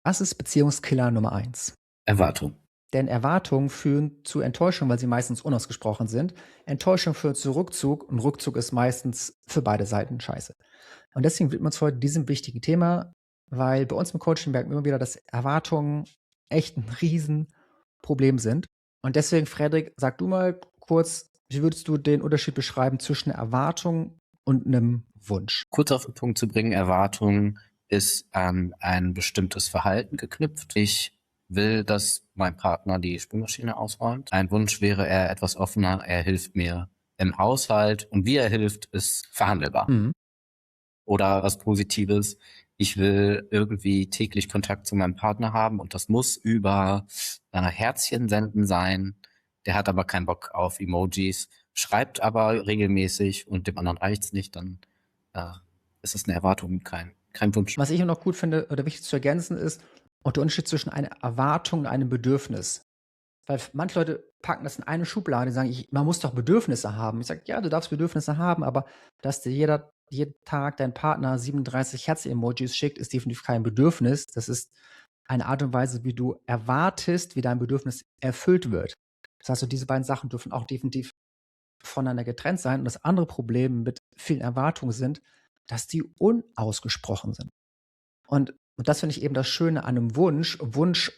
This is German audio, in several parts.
Was ist Beziehungskiller Nummer eins? Erwartung. Denn Erwartungen führen zu Enttäuschung, weil sie meistens unausgesprochen sind. Enttäuschung führt zu Rückzug und Rückzug ist meistens für beide Seiten scheiße. Und deswegen widmen wir uns heute diesem wichtigen Thema, weil bei uns im Coaching merken wir immer wieder, dass Erwartungen echt ein Riesenproblem sind. Und deswegen, Frederik, sag du mal kurz, wie würdest du den Unterschied beschreiben zwischen Erwartung und einem Wunsch? Kurz auf den Punkt zu bringen, Erwartung ist an ein bestimmtes Verhalten geknüpft. Ich will, dass mein Partner die Spülmaschine ausräumt. Ein Wunsch wäre, er etwas offener, er hilft mir im Haushalt und wie er hilft, ist verhandelbar. Mhm. Oder was Positives, ich will irgendwie täglich Kontakt zu meinem Partner haben und das muss über Herzchen senden sein. Der hat aber keinen Bock auf Emojis, schreibt aber regelmäßig und dem anderen reicht's nicht, dann ist es eine Erwartung, kein Wunsch. Was ich auch noch gut finde oder wichtig zu ergänzen ist, auch der Unterschied zwischen einer Erwartung und einem Bedürfnis. Weil manche Leute packen das in eine Schublade, die sagen, man muss doch Bedürfnisse haben. Ich sage, ja, du darfst Bedürfnisse haben, aber dass dir jeden Tag dein Partner 37 Herz-Emojis schickt, ist definitiv kein Bedürfnis. Das ist eine Art und Weise, wie du erwartest, wie dein Bedürfnis erfüllt wird. Das heißt, so diese beiden Sachen dürfen auch definitiv voneinander getrennt sein. Und das andere Problem mit vielen Erwartungen sind, dass die unausgesprochen sind. Und das finde ich eben das Schöne an einem Wunsch. Wunsch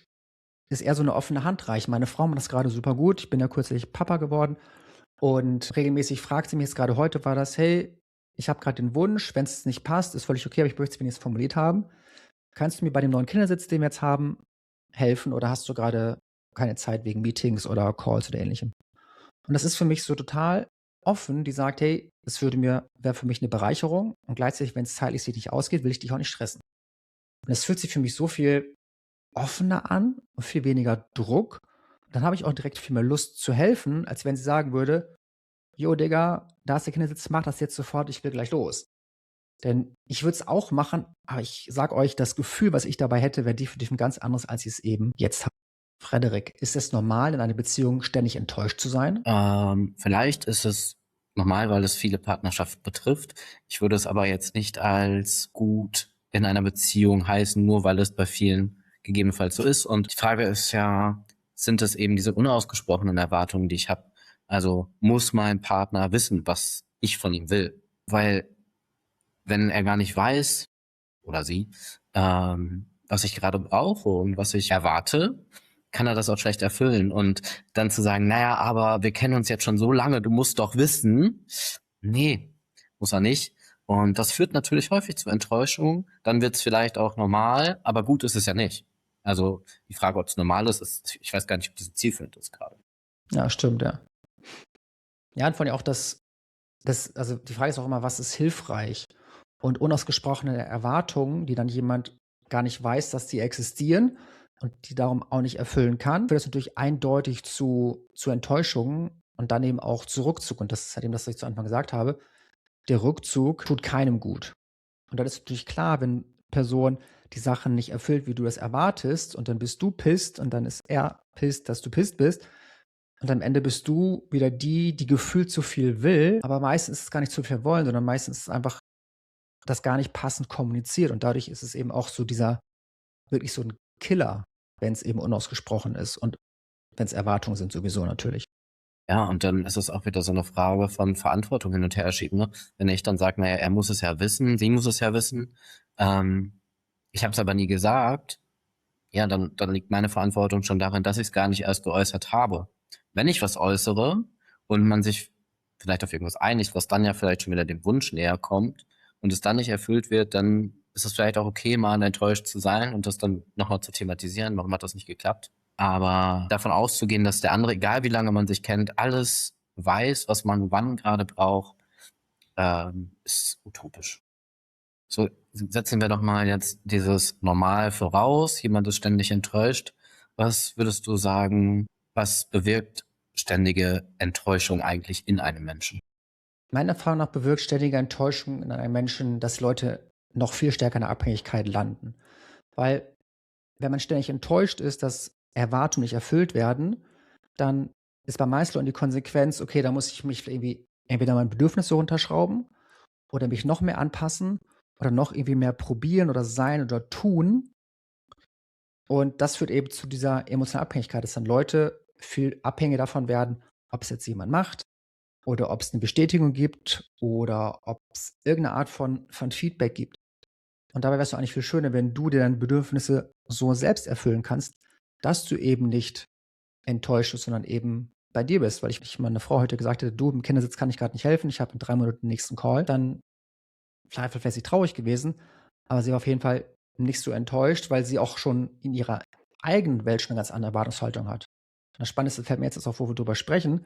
ist eher so eine offene Handreichung. Meine Frau macht das gerade super gut. Ich bin ja kürzlich Papa geworden und regelmäßig fragt sie mich, jetzt gerade heute war das: „Hey, ich habe gerade den Wunsch, wenn es nicht passt, ist völlig okay, aber ich möchte es wenigstens formuliert haben. Kannst du mir bei dem neuen Kindersitz, den wir jetzt haben, helfen oder hast du gerade keine Zeit wegen Meetings oder Calls oder Ähnlichem?“ Und das ist für mich so total offen, die sagt: „Hey, wäre für mich eine Bereicherung und gleichzeitig, wenn es zeitlich sich nicht ausgeht, will ich dich auch nicht stressen.“ Und das fühlt sich für mich so viel offener an und viel weniger Druck. Dann habe ich auch direkt viel mehr Lust zu helfen, als wenn sie sagen würde: „Jo, Digga, da ist der Kindersitz, mach das jetzt sofort, ich will gleich los.“ Denn ich würde es auch machen, aber ich sage euch, das Gefühl, was ich dabei hätte, wäre definitiv 'n ganz anderes, als ich es eben jetzt habe. Frederik, ist es normal, in einer Beziehung ständig enttäuscht zu sein? Vielleicht ist es normal, weil es viele Partnerschaften betrifft. Ich würde es aber jetzt nicht als gut in einer Beziehung heißen, nur weil es bei vielen gegebenenfalls so ist. Und die Frage ist ja, sind es eben diese unausgesprochenen Erwartungen, die ich habe? Also muss mein Partner wissen, was ich von ihm will? Weil wenn er gar nicht weiß oder sie, was ich gerade brauche und was ich erwarte, kann er das auch schlecht erfüllen. Und dann zu sagen, naja, aber wir kennen uns jetzt schon so lange, du musst doch wissen. Nee, muss er nicht. Und das führt natürlich häufig zu Enttäuschung. Dann wird es vielleicht auch normal, aber gut ist es ja nicht. Also die Frage, ob es normal ist, ich weiß gar nicht, ob das zielführend ist gerade. Ja, stimmt, ja. Ja, und vor allem auch also die Frage ist auch immer, was ist hilfreich? Und unausgesprochene Erwartungen, die dann jemand gar nicht weiß, dass die existieren und die darum auch nicht erfüllen kann, führt das natürlich eindeutig zu Enttäuschungen und dann eben auch zu Rückzug. Und das ist halt eben das, was ich zu Anfang gesagt habe. Der Rückzug tut keinem gut. Und dann ist natürlich klar, wenn Person die Sachen nicht erfüllt, wie du das erwartest, und dann bist du pisst und dann ist er pisst, dass du pisst bist. Und am Ende bist du wieder die gefühlt zu viel will, aber meistens ist es gar nicht zu viel wollen, sondern meistens ist es einfach das gar nicht passend kommuniziert. Und dadurch ist es eben auch so dieser wirklich so ein Killer, wenn es eben unausgesprochen ist und wenn es Erwartungen sind sowieso natürlich. Ja, und dann ist es auch wieder so eine Frage von Verantwortung hin und her schieben, ne? Wenn ich dann sage: „Na ja, er muss es ja wissen, sie muss es ja wissen, ähm, ich habe es aber nie gesagt“, ja, dann liegt meine Verantwortung schon darin, dass ich es gar nicht erst geäußert habe. Wenn ich was äußere und man sich vielleicht auf irgendwas einigt, was dann ja vielleicht schon wieder dem Wunsch näher kommt und es dann nicht erfüllt wird, dann ist es vielleicht auch okay, mal enttäuscht zu sein und das dann noch mal zu thematisieren: „Warum hat das nicht geklappt?“ Aber davon auszugehen, dass der andere, egal wie lange man sich kennt, alles weiß, was man wann gerade braucht, ist utopisch. So, setzen wir doch mal jetzt dieses Normal voraus. Jemand ist ständig enttäuscht. Was würdest du sagen, was bewirkt ständige Enttäuschung eigentlich in einem Menschen? Meiner Erfahrung nach bewirkt ständige Enttäuschung in einem Menschen, dass Leute noch viel stärker in der Abhängigkeit landen. Weil wenn man ständig enttäuscht ist, dass Erwartungen nicht erfüllt werden, dann ist bei meisten Leuten die Konsequenz: „Okay, da muss ich mich irgendwie entweder meine Bedürfnisse runterschrauben oder mich noch mehr anpassen oder noch irgendwie mehr probieren oder sein oder tun.“ Und das führt eben zu dieser emotionalen Abhängigkeit, dass dann Leute viel abhängig davon werden, ob es jetzt jemand macht oder ob es eine Bestätigung gibt oder ob es irgendeine Art von Feedback gibt. Und dabei wär's doch eigentlich viel schöner, wenn du dir deine Bedürfnisse so selbst erfüllen kannst, dass du eben nicht enttäuscht bist, sondern eben bei dir bist. Weil ich mal 'ne Frau heute gesagt hätte: „Du, im Kindersitz kann ich grad nicht helfen, ich habe in 3 Minuten den nächsten Call“, dann vielleicht wäre sie traurig gewesen, aber sie war auf jeden Fall nicht so enttäuscht, weil sie auch schon in ihrer eigenen Welt schon 'ne ganz andere Erwartungshaltung hat. Und das Spannendste fällt mir jetzt erst auf, wo wir drüber sprechen,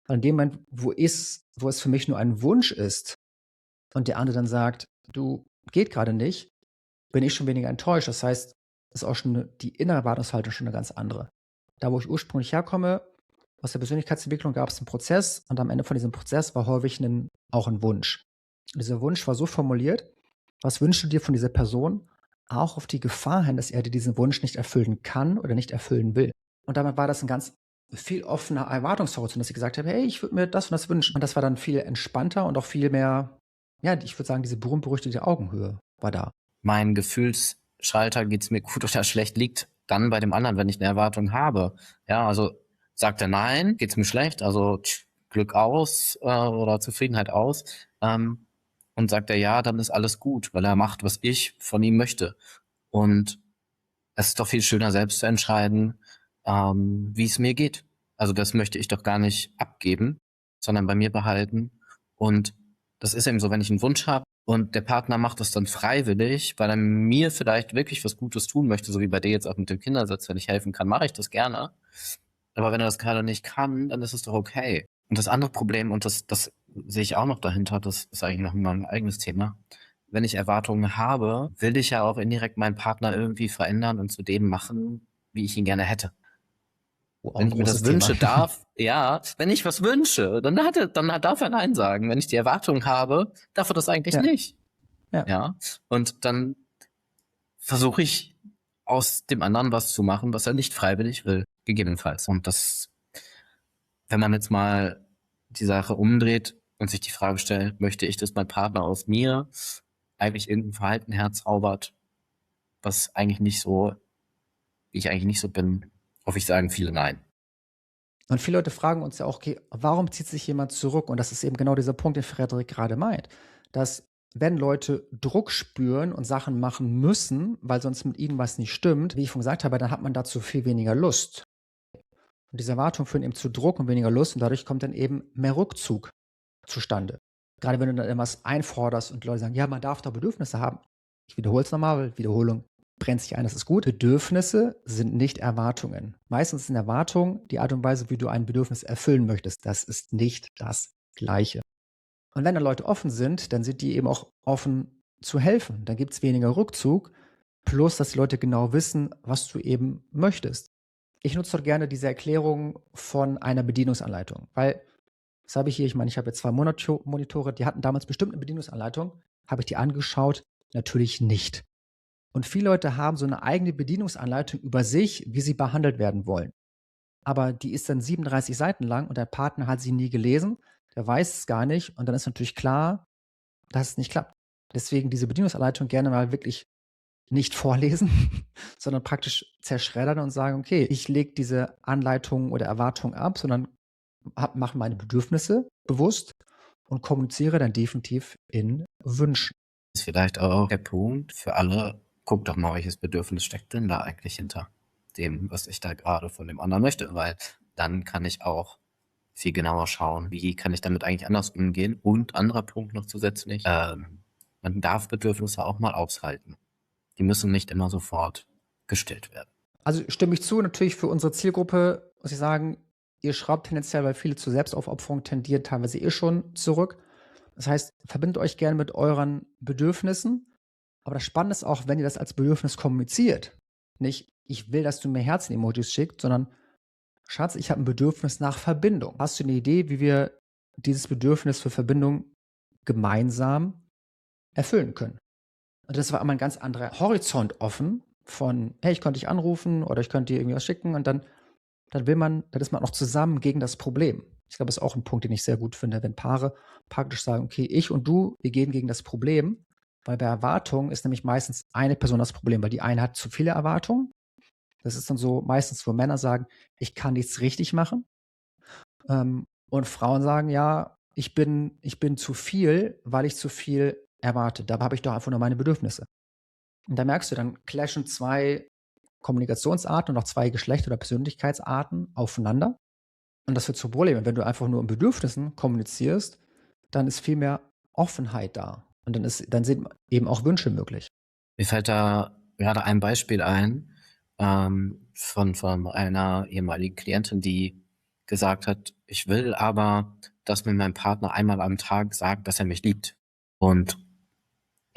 weil in dem Moment, wo es für mich nur ein Wunsch ist und der andere dann sagt: „Du, geht grade nicht“, bin ich schon weniger enttäuscht. Das heißt, ist auch schon 'ne die innere Erwartungshaltung schon 'ne ganz andere. Da, wo ich ursprünglich herkomme, aus der Persönlichkeitsentwicklung, gab's 'n Prozess und am Ende von diesem Prozess war häufig auch 'n Wunsch. Und dieser Wunsch war so formuliert: „Was wünschst du dir von dieser Person?“ Auch auf die Gefahr hin, dass er dir diesen Wunsch nicht erfüllen kann oder nicht erfüllen will. Und damit war das 'n ganz viel offener Erwartungshorizont, dass ich gesagt habe: „Hey, ich würde mir das und das wünschen.“ Und das war dann viel entspannter und auch viel mehr, ja, ich würde sagen, diese berühmt-berüchtigte Augenhöhe war da. Mein Gefühlsschalter, geht's mir gut oder schlecht, liegt dann bei dem anderen, wenn ich eine Erwartung habe. Ja, also sagt er nein, geht's mir schlecht, also Glück aus oder Zufriedenheit aus. Und sagt er ja, dann ist alles gut, weil er macht, was ich von ihm möchte. Und es ist doch viel schöner, selbst zu entscheiden, wie es mir geht. Also das möchte ich doch gar nicht abgeben, sondern bei mir behalten. Und das ist eben so, wenn ich einen Wunsch habe und der Partner macht das dann freiwillig, weil er mir vielleicht wirklich was Gutes tun möchte, so wie bei dir jetzt auch mit dem Kindersitz, wenn ich helfen kann, mache ich das gerne. Aber wenn er das gerade nicht kann, dann ist es doch okay. Und das andere Problem, und das sehe ich auch noch dahinter, das ist eigentlich noch mal ein eigenes Thema. Wenn ich Erwartungen habe, will ich ja auch indirekt meinen Partner irgendwie verändern und zu dem machen, wie ich ihn gerne hätte. Oh, auch Wenn 'n ich mir großes das Thema. wünsche darf, ja, wenn ich was wünsche, dann darf er Nein sagen. Wenn ich die Erwartung habe, darf er das eigentlich Ja, nicht. ja. Ja. Und dann versuche ich aus dem anderen was zu machen, was er nicht freiwillig will, gegebenenfalls. Und das, wenn man jetzt mal die Sache umdreht und sich die Frage stellt, möchte ich, dass mein Partner aus mir eigentlich irgendein Verhalten herzaubert, was eigentlich nicht so, wie ich eigentlich nicht so bin, hoffe ich, sagen viele nein. Und viele Leute fragen uns ja auch: „Okay, warum zieht sich jemand zurück?“ Und das ist eben genau dieser Punkt, den Frederik gerade meint, dass wenn Leute Druck spüren und Sachen machen müssen, weil sonst mit ihnen was nicht stimmt, wie ich schon gesagt habe, dann hat man dazu viel weniger Lust. Und diese Erwartungen führen eben zu Druck und weniger Lust und dadurch kommt dann eben mehr Rückzug zustande. Gerade wenn du dann irgendwas einforderst und die Leute sagen: „Ja, man darf doch Bedürfnisse haben.“ Ich wiederhole es nochmal, weil Wiederholung brennt sich ein, das ist gut. Bedürfnisse sind nicht Erwartungen. Meistens sind Erwartungen die Art und Weise, wie du ein Bedürfnis erfüllen möchtest. Das ist nicht das Gleiche. Und wenn dann Leute offen sind, dann sind die eben auch offen zu helfen. Dann gibt es weniger Rückzug, plus dass die Leute genau wissen, was du eben möchtest. Ich nutze doch gerne diese Erklärung von einer Bedienungsanleitung, weil das habe ich hier, ich meine, ich habe jetzt 2 Monitore, die hatten damals bestimmt eine Bedienungsanleitung. Habe ich die angeschaut? Natürlich nicht. Und viele Leute haben so eine eigene Bedienungsanleitung über sich, wie sie behandelt werden wollen. Aber die ist dann 37 Seiten lang und der Partner hat sie nie gelesen, der weiß es gar nicht und dann ist natürlich klar, dass es nicht klappt. Deswegen diese Bedienungsanleitung gerne mal wirklich nicht vorlesen, sondern praktisch zerschreddern und sagen: „Okay, ich lege diese Anleitung oder Erwartung ab, sondern mache meine Bedürfnisse bewusst und kommuniziere dann definitiv in Wünschen.“ Ist vielleicht auch der Punkt für alle, guck doch mal, welches Bedürfnis steckt denn da eigentlich hinter dem, was ich da gerade von dem anderen möchte, weil dann kann ich auch viel genauer schauen, wie kann ich damit eigentlich anders umgehen. Und anderer Punkt noch zusätzlich, man darf Bedürfnisse auch mal aushalten. Die müssen nicht immer sofort gestillt werden. Also, stimme ich zu, natürlich für unsere Zielgruppe muss ich sagen, ihr schraubt tendenziell, weil viele zur Selbstaufopferung tendieren, teilweise schon zurück. Das heißt, verbindet euch gerne mit euren Bedürfnissen, aber das Spannende ist auch, wenn ihr das als Bedürfnis kommuniziert. Nicht: „Ich will, dass du mir Herzen-Emojis schickt“, sondern: „Schatz, ich habe ein Bedürfnis nach Verbindung. Hast du eine Idee, wie wir dieses Bedürfnis für Verbindung gemeinsam erfüllen können?“ Und das war einmal 'n ganz anderer Horizont offen von: „Hey, ich könnte dich anrufen oder ich könnte dir irgendwie was schicken“ und dann ist man auch zusammen gegen das Problem. Ich glaube, das ist auch 'n Punkt, den ich sehr gut finde, wenn Paare praktisch sagen: „Okay, ich und du, wir gehen gegen das Problem“, weil bei Erwartungen ist nämlich meistens eine Person das Problem, weil die eine hat zu viele Erwartungen Das ist dann so meistens, wo Männer sagen, ich kann nichts richtig machen. Und Frauen sagen, ja, ich bin zu viel, weil ich zu viel erwarte. Dabei habe ich doch einfach nur meine Bedürfnisse. Und da merkst du, dann clashen 2 Kommunikationsarten und auch 2 Geschlechter oder Persönlichkeitsarten aufeinander. Und das führt zu Problemen. Wenn du einfach nur in Bedürfnissen kommunizierst, dann ist viel mehr Offenheit da. Und dann sind eben auch Wünsche möglich. Mir fällt da gerade ein Beispiel ein, von einer ehemaligen Klientin, die gesagt hat: „Ich will aber, dass mir mein Partner einmal am Tag sagt, dass er mich liebt.“ Und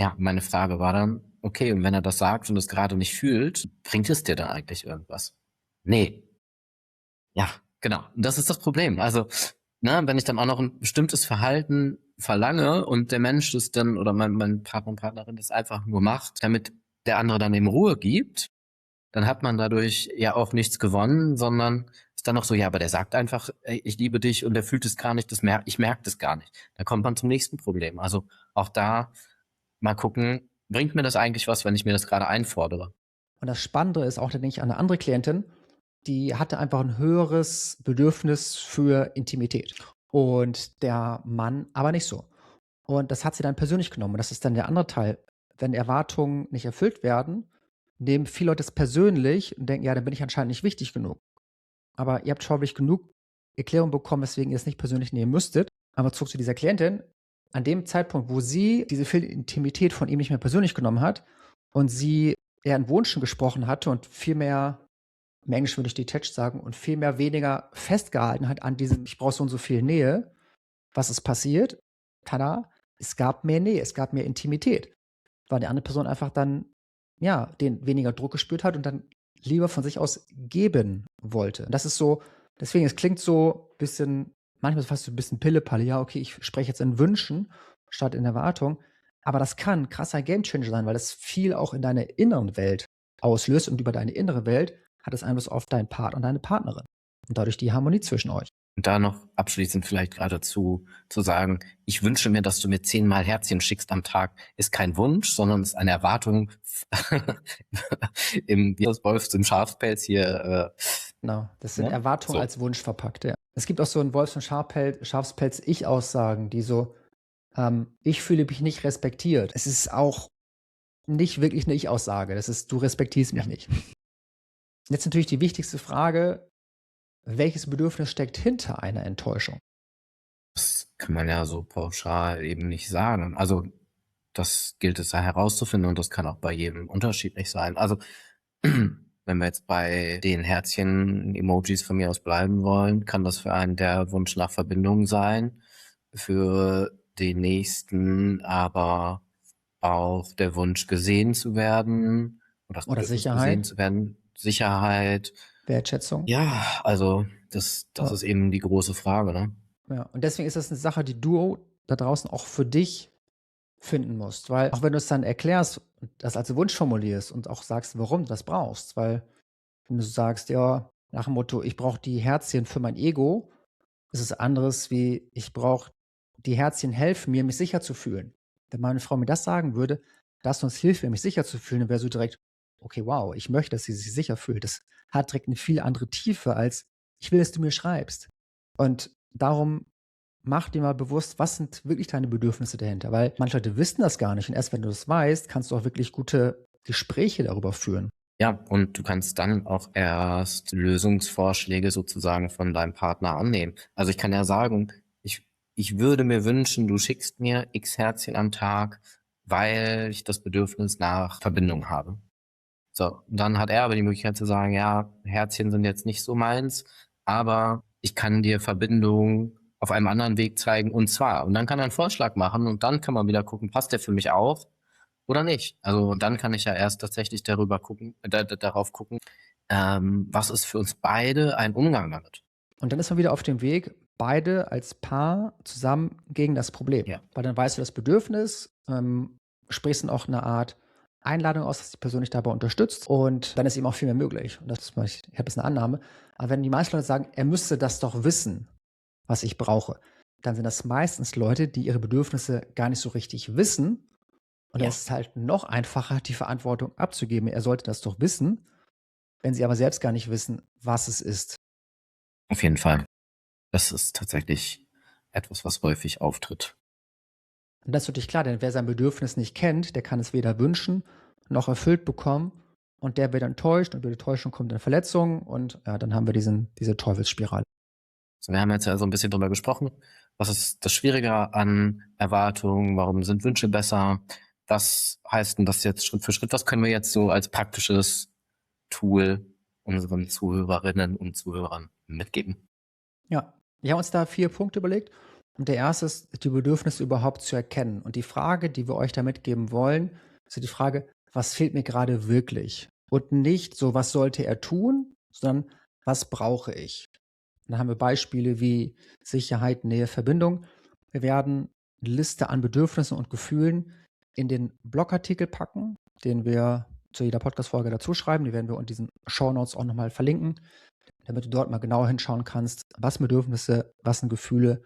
ja, meine Frage war dann: „Okay, und wenn er das sagt und es gerade nicht fühlt, bringt es dir dann eigentlich irgendwas?“ Ne. Ja, genau. Und das ist das Problem. Also, ne, wenn ich dann auch noch ein bestimmtes Verhalten verlange und der Mensch das dann oder mein Partner und Partnerin das einfach nur macht, damit der andere dann eben Ruhe gibt, dann hat man dadurch ja auch nichts gewonnen, sondern ist dann noch so: „Ja, aber der sagt einfach, ey, ich liebe dich und der fühlt es gar nicht, ich merke das gar nicht.“ Da kommt man zum nächsten Problem. Also, auch da mal gucken, bringt mir das eigentlich was, wenn ich mir das gerade einfordere? Und das Spannende ist auch, da denke ich an 'ne andere Klientin, die hatte einfach ein höheres Bedürfnis für Intimität und der Mann aber nicht so. Und das hat sie dann persönlich genommen und das ist dann der andere Teil. Wenn Erwartungen nicht erfüllt werden, nehmen viele Leute es persönlich und denken: „Ja, dann bin ich anscheinend nicht wichtig genug.“ Aber ihr habt hoffentlich genug Erklärung bekommen, weswegen ihr es nicht persönlich nehmen müsstet. Aber zurück zu dieser Klientin. An dem Zeitpunkt, wo sie diese viel Intimität von ihm nicht mehr persönlich genommen hat und sie eher in Wunschen gesprochen hatte und viel mehr, im Englischen würde ich detached sagen, und viel mehr weniger festgehalten hat an diesem, ich brauche so und so viel Nähe. Was ist passiert? Tada! Es gab mehr Nähe, es gab mehr Intimität, weil die andere Person einfach dann, ja, den weniger Druck gespürt hat und dann lieber von sich aus geben wollte. Und das ist so, deswegen, es klingt so ein bisschen, manchmal fast so ein bisschen Pille-Palle. Ja, okay, ich spreche jetzt in Wünschen statt in Erwartung. Aber das kann 'n krasser Gamechanger sein, weil das viel auch in deiner inneren Welt auslöst und über deine innere Welt hat es Einfluss auf deinen Part und deine Partnerin und dadurch die Harmonie zwischen euch. Und da noch abschließend vielleicht gerade zu sagen: „Ich wünsche mir, dass du mir 10-mal Herzchen schickst am Tag“, ist kein Wunsch, sondern ist eine Erwartung im wie das Wolf im Schafspelz hier, Genau, das sind ne? Erwartungen So. als Wunsch verpackt, ja. Es gibt auch so in Wolfs und Schafspelz-Ich-Aussagen, die so, „Ich fühle mich nicht respektiert.“ Es ist auch nicht wirklich 'ne Ich-Aussage. Das ist: „Du respektierst mich Ja. nicht.“ Jetzt natürlich die wichtigste Frage: Welches Bedürfnis steckt hinter einer Enttäuschung? Das kann man ja so pauschal eben nicht sagen. Also, das gilt es ja herauszufinden und das kann auch bei jedem unterschiedlich sein. Also, wenn wir jetzt bei den Herzchen-Emojis von mir aus bleiben wollen, kann das für einen der Wunsch nach Verbindung sein, für den nächsten aber auch der Wunsch, gesehen zu werden oder das Oder Bedürfnis, gesehen Sicherheit, zu werden, Sicherheit. Wertschätzung? Ja, also das Ja, ist eben die große Frage, ne? ja. Und deswegen ist das 'ne Sache, die du da draußen auch für dich finden musst, weil auch wenn du's dann erklärst und das als Wunsch formulierst und auch sagst, warum du das brauchst, weil wenn du sagst, ja, nach dem Motto: „Ich brauche die Herzchen für mein Ego“, ist es anderes wie: „Ich brauche die Herzchen helfen mir, mich sicher zu fühlen.“ Wenn meine Frau mir das sagen würde: „Das und das hilft mir, mich sicher zu fühlen“, dann wäre so direkt: „Okay, wow, ich möchte, dass sie sich sicher fühlt.“ Das hat direkt 'ne viel andere Tiefe als: „Ich will, dass du mir schreibst.“ Und darum mach dir mal bewusst, was sind wirklich deine Bedürfnisse dahinter, weil manche Leute wissen das gar nicht und erst wenn du das weißt, kannst du auch wirklich gute Gespräche darüber führen. Ja, und du kannst dann auch erst Lösungsvorschläge sozusagen von deinem Partner annehmen. Also, ich kann ja sagen: „Ich würde mir wünschen, du schickst mir X Herzchen am Tag, weil ich das Bedürfnis nach Verbindung habe.“ So, dann hat er aber die Möglichkeit zu sagen: „Ja, Herzchen sind jetzt nicht so meins, aber ich kann dir Verbindung auf einem anderen Weg zeigen und zwar“ und dann kann er 'n Vorschlag machen und dann kann man wieder gucken, passt der für mich auch oder nicht? Also, dann kann ich ja erst tatsächlich darüber gucken darauf gucken, was ist für uns beide ein Umgang damit? Und dann ist man wieder auf dem Weg, beide als Paar zusammen gegen das Problem. Ja. Weil dann weißt du das Bedürfnis, sprichst dann auch eine Art Einladung aus, dass die Person dich dabei unterstützt und dann ist eben auch viel mehr möglich. Und das ist ich habe jetzt eine Annahme. Aber wenn die meisten Leute sagen: „Er müsste das doch wissen, was ich brauche“, dann sind das meistens Leute, die ihre Bedürfnisse gar nicht so richtig wissen. Und dann Ja. ist es halt noch einfacher, die Verantwortung abzugeben. Er sollte das doch wissen. wenn sie aber selbst gar nicht wissen, was es ist. Auf jeden Fall. Das ist tatsächlich etwas, was häufig auftritt. Und das ist natürlich klar, denn wer sein Bedürfnis nicht kennt, der kann es weder wünschen noch erfüllt bekommen und der wird enttäuscht und über die Täuschung kommt dann Verletzung und ja, dann haben wir diese Teufelsspirale. So, wir haben jetzt ja so ein bisschen drüber gesprochen. Was ist das Schwierige an Erwartungen? Warum sind Wünsche besser? Was heißt denn das jetzt Schritt für Schritt? Was können wir jetzt so als praktisches Tool unseren Zuhörerinnen und Zuhörern mitgeben? Ja, wir haben uns da 4 Punkte überlegt und der erste ist, die Bedürfnisse überhaupt zu erkennen. Und die Frage, die wir euch da mitgeben wollen, ist die Frage: „Was fehlt mir gerade wirklich?“ Und nicht so: „Was sollte er tun?“, sondern: „Was brauche ich?“ Und dann haben wir Beispiele wie Sicherheit, Nähe, Verbindung. Wir werden 'ne Liste an Bedürfnissen und Gefühlen in den Blogartikel packen, den wir zu jeder Podcast-Folge dazuschreiben. Die werden wir in diesen Shownotes auch noch mal verlinken, damit du dort mal genauer hinschauen kannst, was sind Bedürfnisse, was sind Gefühle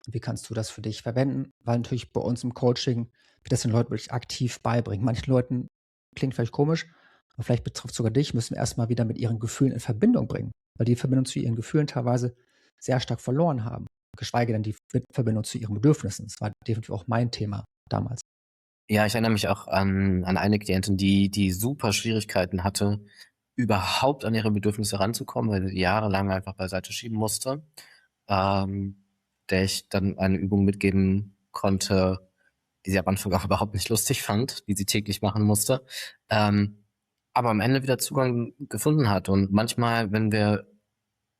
und wie kannst du das für dich verwenden. Weil natürlich bei uns im Coaching wir das den Leuten wirklich aktiv beibringen. Manchen Leuten klingt vielleicht komisch, aber vielleicht betrifft sogar dich, müssen wir erst mal wieder mit ihren Gefühlen in Verbindung bringen, weil die Verbindung zu ihren Gefühlen teilweise sehr stark verloren haben, geschweige denn die Verbindung zu ihren Bedürfnissen. Das war definitiv auch mein Thema damals. Ja, ich erinnere mich auch an eine Klientin, die super Schwierigkeiten hatte, überhaupt an ihre Bedürfnisse ranzukommen, weil sie die jahrelang einfach beiseite schieben musste, der ich dann eine Übung mitgeben konnte, die sie am Anfang auch überhaupt nicht lustig fand, die sie täglich machen musste, aber am Ende wieder Zugang gefunden hat. Und manchmal, wenn wir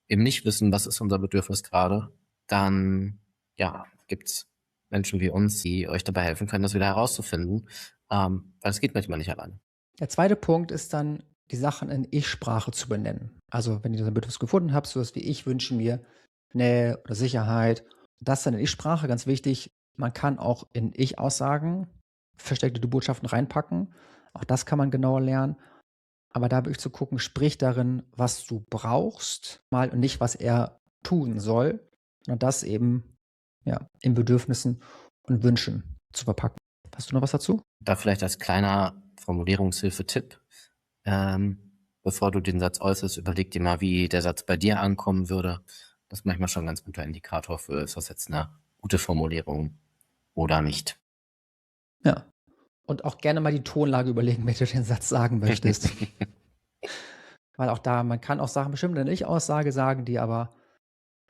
eben nicht wissen, was ist unser Bedürfnis gerade, dann ja, gibt's Menschen wie uns, die euch dabei helfen können, das wieder herauszufinden, weil es geht manchmal nicht alleine. Der zweite Punkt ist dann, die Sachen in Ich-Sprache zu benennen. Also, wenn ihr das Bedürfnis gefunden habt, so was wie ich wünsche mir Nähe oder Sicherheit, das dann in Ich-Sprache, ganz wichtig. Man kann auch in Ich-Aussagen versteckte Botschaften reinpacken. Auch das kann man genauer lernen. Aber da wirklich zu gucken, sprich darin, was du brauchst, mal und nicht, was er tun soll, sondern das eben ja, in Bedürfnissen und Wünschen zu verpacken. Hast du noch was dazu? Da vielleicht als kleiner Formulierungshilfe-Tipp, bevor du den Satz äußerst, überleg dir mal, wie der Satz bei dir ankommen würde. Das ist manchmal schon ein ganz guter Indikator für, ist das jetzt eine gute Formulierung oder nicht. Ja. Und auch gerne mal die Tonlage überlegen, wenn du den Satz sagen möchtest. Weil auch da, man kann auch Sachen bestimmt in Ich-Aussage sagen, die aber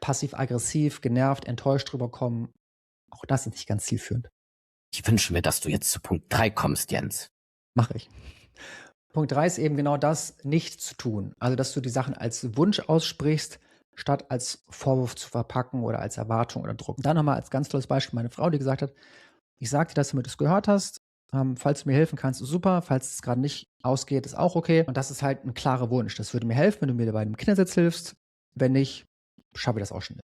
passiv-aggressiv, genervt, enttäuscht rüberkommen. Auch das ist nicht ganz zielführend. Ich wünsche mir, dass du jetzt zu Punkt 3 kommst, Jens. Mache ich. Punkt 3 ist eben genau das, nicht zu tun. Also, dass du die Sachen als Wunsch aussprichst, statt als Vorwurf zu verpacken oder als Erwartung oder Druck. Dann noch mal als ganz tolles Beispiel meine Frau, die gesagt hat: „Ich sage dir das, damit du's gehört hast. Falls du mir helfen kannst, ist super. Falls es gerade nicht ausgeht, ist auch okay.“ Und das ist halt ein klarer Wunsch. Das würde mir helfen, wenn du mir bei dem Kindersitz hilfst. Wenn nicht, schaffe ich das auch schon.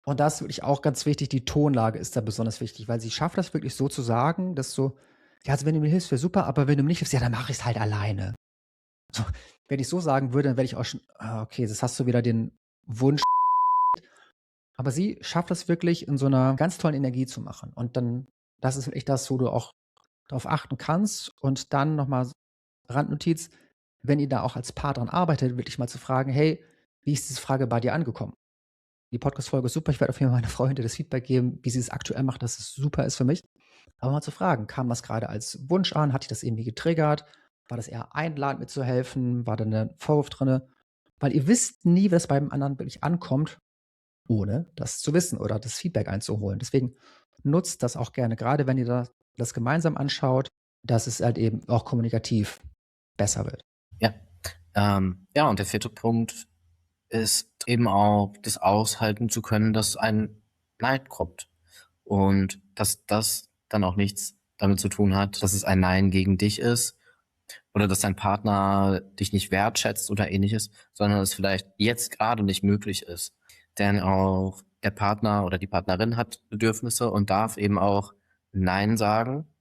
Und da ist wirklich auch ganz wichtig, die Tonlage ist da besonders wichtig, weil sie schafft das wirklich so zu sagen, dass so: „Ja, also, wenn du mir hilfst, wäre super, aber wenn du mir nicht hilfst, ja, dann mache ich's halt alleine.“ So, wenn ich so sagen würde, dann werde ich auch schon: „Ah, okay, jetzt hast du wieder den Wunsch.“ Aber sie schafft das wirklich in so 'ner ganz tollen Energie zu machen. Und dann das ist wirklich das, wo du auch drauf achten kannst. Und dann noch mal Randnotiz, wenn ihr da auch als Paar dran arbeitet, wirklich mal zu fragen: „Hey, wie ist diese Frage bei dir angekommen?“ Die Podcast-Folge ist super. Ich werde auf jeden Fall meiner Frau hinterher das Feedback geben, wie sie es aktuell macht, dass es super ist für mich. Aber mal zu fragen, kam das gerade als Wunsch an? Hat dich das irgendwie getriggert? War das eher einladend mitzuhelfen? War da 'nen Vorwurf drinne? Weil ihr wisst nie, was beim anderen wirklich ankommt, ohne das zu wissen oder das Feedback einzuholen. Deswegen nutzt das auch gerne, gerade wenn ihr das gemeinsam anschaut, dass es halt eben auch kommunikativ besser wird. Ja. Ja, und der vierte Punkt ist eben auch, das aushalten zu können, dass ein Nein kommt. Und dass das dann auch nichts damit zu tun hat, dass es ein Nein gegen dich ist oder dass dein Partner dich nicht wertschätzt oder ähnliches, sondern es vielleicht jetzt gerade nicht möglich ist. Denn auch der Partner oder die Partnerin hat Bedürfnisse und darf eben auch Nein sagen.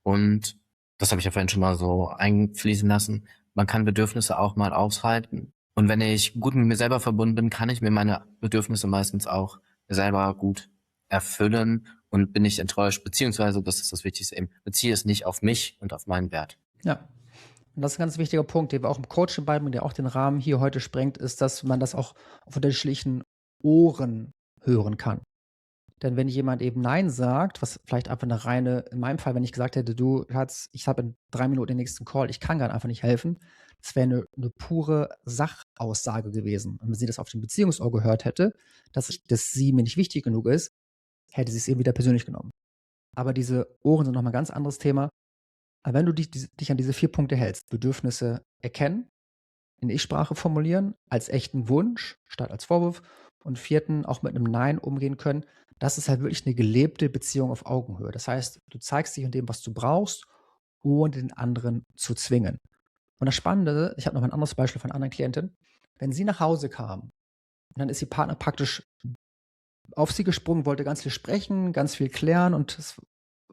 Und das habe ich ja vorhin schon mal so einfließen lassen. Man kann Bedürfnisse auch mal aushalten. Und wenn ich gut mit mir selber verbunden bin, kann ich mir meine Bedürfnisse meistens auch selber gut erfüllen und bin nicht enttäuscht, beziehungsweise, das ist das Wichtigste eben, beziehe es nicht auf mich und auf meinen Wert. Ja. Und das ist 'n ganz wichtiger Punkt, den wir auch im Coaching beibringen, der auch den Rahmen hier heute sprengt, ist, dass man das auch auf unterschiedlichen Ohren hören kann. Denn wenn jemand eben „Nein" sagt, was vielleicht einfach 'ne reine in meinem Fall, wenn ich gesagt hätte: „Du Schatz, ich habe in 3 Minuten den nächsten Call, ich kann grad einfach nicht helfen." Das wäre 'ne pure Sachaussage gewesen. Und wenn sie das auf dem Beziehungsohr gehört hätte, dass sie mir nicht wichtig genug ist, hätte sie's eben wieder persönlich genommen. Aber diese Ohren sind noch mal 'n ganz anderes Thema. Aber wenn du dich an diese 4 Punkte hältst, Bedürfnisse erkennen, in Ich-Sprache formulieren, als echten Wunsch statt als Vorwurf und 4. auch mit 'nem Nein umgehen können, das ist halt wirklich 'ne gelebte Beziehung auf Augenhöhe. Das heißt, du zeigst dich in dem, was du brauchst, ohne den anderen zu zwingen. Und das Spannende, ich habe noch mal 'n anderes Beispiel von 'ner anderen Klientin. Wenn sie nach Hause kam und dann ist ihr Partner praktisch auf sie gesprungen, wollte ganz viel sprechen, ganz viel klären und es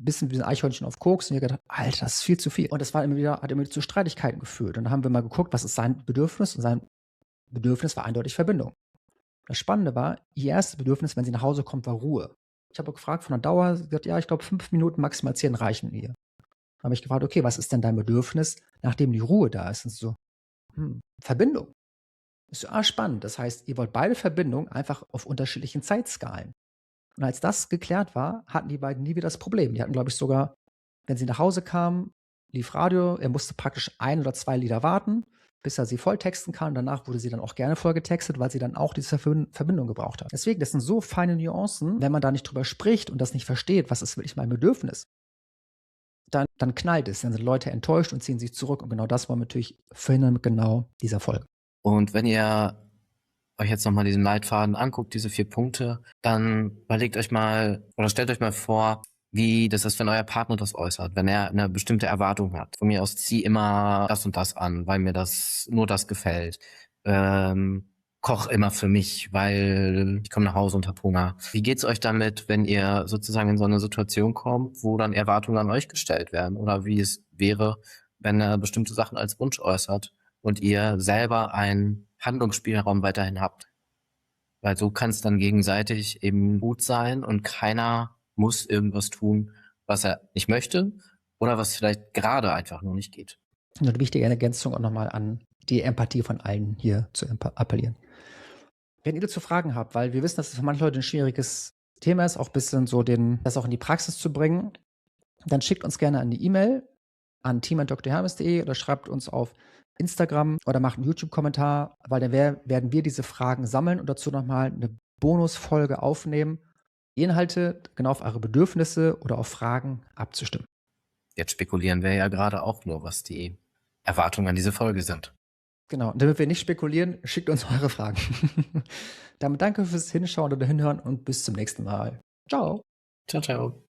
bisschen wie 'n Eichhörnchen auf Koks und ihr gedacht: „Alter, das ist viel zu viel." Und das war immer wieder hat immer wieder zu Streitigkeiten geführt. Und dann haben wir mal geguckt, was ist sein Bedürfnis? Und sein Bedürfnis war eindeutig Verbindung. Das Spannende war, ihr erstes Bedürfnis, wenn sie nach Hause kommt, war Ruhe. Ich habe gefragt von der Dauer, sie sagt: „Ja, ich glaube 5 Minuten, maximal 10 reichen ihr." Dann habe ich gefragt: „Okay, was ist denn dein Bedürfnis, nachdem die Ruhe da ist?" Und sie so: Verbindung." Ich so: „Ah, spannend." Das heißt, ihr wollt beide Verbindung, einfach auf unterschiedlichen Zeitskalen. Und als das geklärt war, hatten die beiden nie wieder das Problem. Die hatten, glaube ich, sogar, wenn sie nach Hause kamen, lief Radio, er musste praktisch 1 oder 2 Lieder warten, bis er sie volltexten kann. Danach wurde sie dann auch gerne vollgetextet, weil sie dann auch diese Verbindung gebraucht hat. Deswegen, das sind so feine Nuancen, wenn man da nicht drüber spricht und das nicht versteht, was ist wirklich mein Bedürfnis, dann knallt es. Dann sind Leute enttäuscht und ziehen sich zurück. Und genau das wollen wir natürlich verhindern mit genau dieser Folge. Und wenn ihr euch jetzt noch mal diesen Leitfaden anguckt, diese 4 Punkte, dann überlegt euch mal oder stellt euch mal vor, wie das ist, wenn euer Partner das äußert, wenn er 'ne bestimmte Erwartung hat. Von mir aus: „Zieh immer das und das an, weil mir nur das gefällt. Koch immer für mich, weil ich komme nach Hause und habe Hunger." Wie geht's euch damit, wenn ihr sozusagen in so 'ne Situation kommt, wo dann Erwartungen an euch gestellt werden? Oder wie es wäre, wenn er bestimmte Sachen als Wunsch äußert und ihr selber einen Handlungsspielraum weiterhin habt? Weil so kann's dann gegenseitig eben gut sein und keiner muss irgendwas tun, was er nicht möchte oder was vielleicht grade einfach nur nicht geht. Und 'ne wichtige Ergänzung auch noch mal an die Empathie von allen hier zu appellieren. Wenn ihr dazu Fragen habt, weil wir wissen, dass es für manche Leute 'n schwieriges Thema ist, auch bisschen so das auch in die Praxis zu bringen, dann schickt uns gerne eine E-Mail an team@drhermes.de oder schreibt uns auf Instagram oder macht 'n YouTube-Kommentar, weil dann werden wir diese Fragen sammeln und dazu noch mal 'ne Bonusfolge aufnehmen, Inhalte genau auf eure Bedürfnisse oder auf Fragen abzustimmen. Jetzt spekulieren wir ja grade auch nur, was die Erwartungen an diese Folge sind. Genau. Und damit wir nicht spekulieren, schickt uns eure Fragen. Damit danke fürs Hinschauen oder Hinhören und bis zum nächsten Mal. Tschau. Tschau, tschau.